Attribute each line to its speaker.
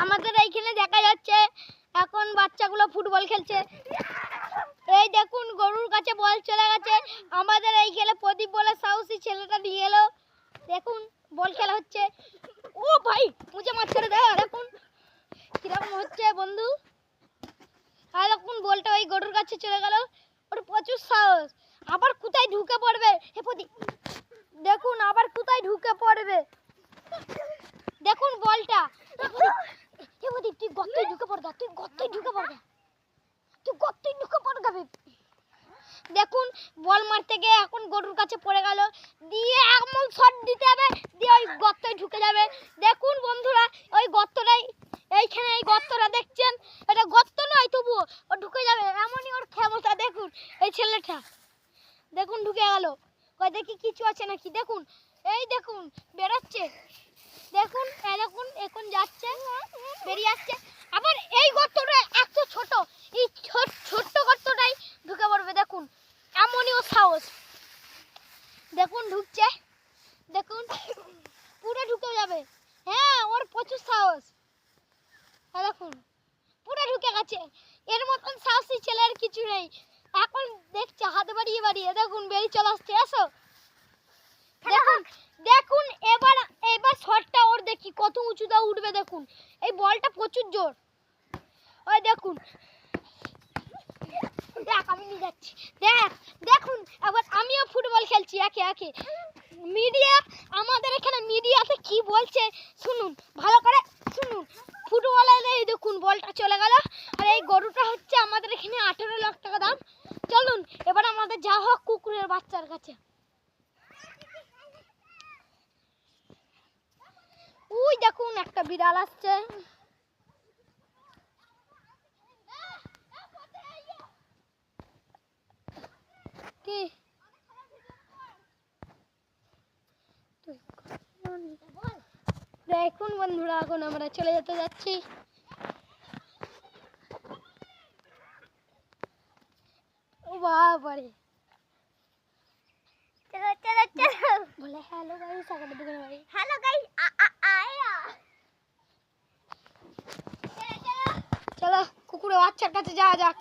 Speaker 1: আমাদের এইখানে দেখা যাচ্ছে এখন বাচ্চাগুলো ফুটবল খেলছে। এই দেখুন গরুর কাছে বল চলে গেছে। আমাদের এইখানে প্রদীপ বলে সাহসী ছেলেটা নিয়ে এলো। দেখুন বল খেলা হচ্ছে। ও ভাই মুঝে মাছ করে দাও। দেখুন কিরকম হচ্ছে বন্ধু। আর দেখুন বলটা ওই গরুর কাছে চলে গেল। ওর প্রচুর সাহস। আবার কোথায় ঢুকে পড়বে হে প্রদীপ। দেখুন আবার কোথায় ঢুকে পড়বে। দেখুন বলটা। হে প্রদীপ তুই গর্তে ঢুকে পড়। তুই গর্তে ঢুকে পড়। তুই গর্তে ঢুকে পড় যাবে। দেখুন বল মারতে গিয়ে এখন গরুর কাছে পড়ে গেল। দিয়ে এমন শট দিতে হবে দিয়ে ওই গর্তে ঢুকে যাবে। দেখুন বন্ধুরা ওই গর্তটাই এইখানে এই গর্তটা দেখছেন এটা গর্ত নয় তবুও ও ঢুকে যাবে এমনই ওর ক্ষমতা। দেখুন এই ছেলেটা দেখুন ঢুকে গেল। কই দেখি কিছু আছে নাকি। দেখুন এই দেখুন বেরোচ্ছে। দেখুন এই দেখুন এখন যাচ্ছে বেরিয়ে আসছে। আবার এই গর্তটা এত ছোট এই ছোট্ট গর্তটাই ঢুকে পড়বে। দেখুন এমনই ও সাহস। দেখুন ঢুকছে। দেখুন পুরো ঢুকে যাবে। হ্যাঁ ওর প্রচুর সাহস। দেখুন পুরো ঢুকে গেছে। এর মতন সাহসী ছেলের কিছু নেই। এখন দেখছে হাত বাড়িয়ে বাড়িয়ে। দেখুন বেরিয়ে চলে আসছে। এসো দেখুন দেখুন এবার শটটা ওর দেখি কত উঁচুতে উঠবে। দেখুন এই বলটা প্রচুর জোর। ওই দেখুন দেখ আমি নিয়ে যাচ্ছি। দেখুন এবার আমিও ফুটবল খেলছি একে একে। মিডিয়া আমাদের এখানে মিডিয়াতে কি বলছে শুনুন ভালো করে শুনুন। ফুটবলের এই দেখুন বলটা চলে গেল। আর এই গরুটা হচ্ছে আমাদের এখানে 18 লাখ টাকা দাম। চলুন এবার আমাদের যা হোক কুকুরের বাচ্চার কাছে। ওই দেখুন একটা বিড়াল আসছে। কি দেখুন বন্ধুরা এখন আমরা চলে যেতে যাচ্ছি। ও বাবারে চলো চলো চলো বলে হ্যালো গাইস আগে দিকে ভাই হ্যালো গাইস আয়া চলো চলো কুকুরের বাচ্চার কাছে যাওয়া যাক।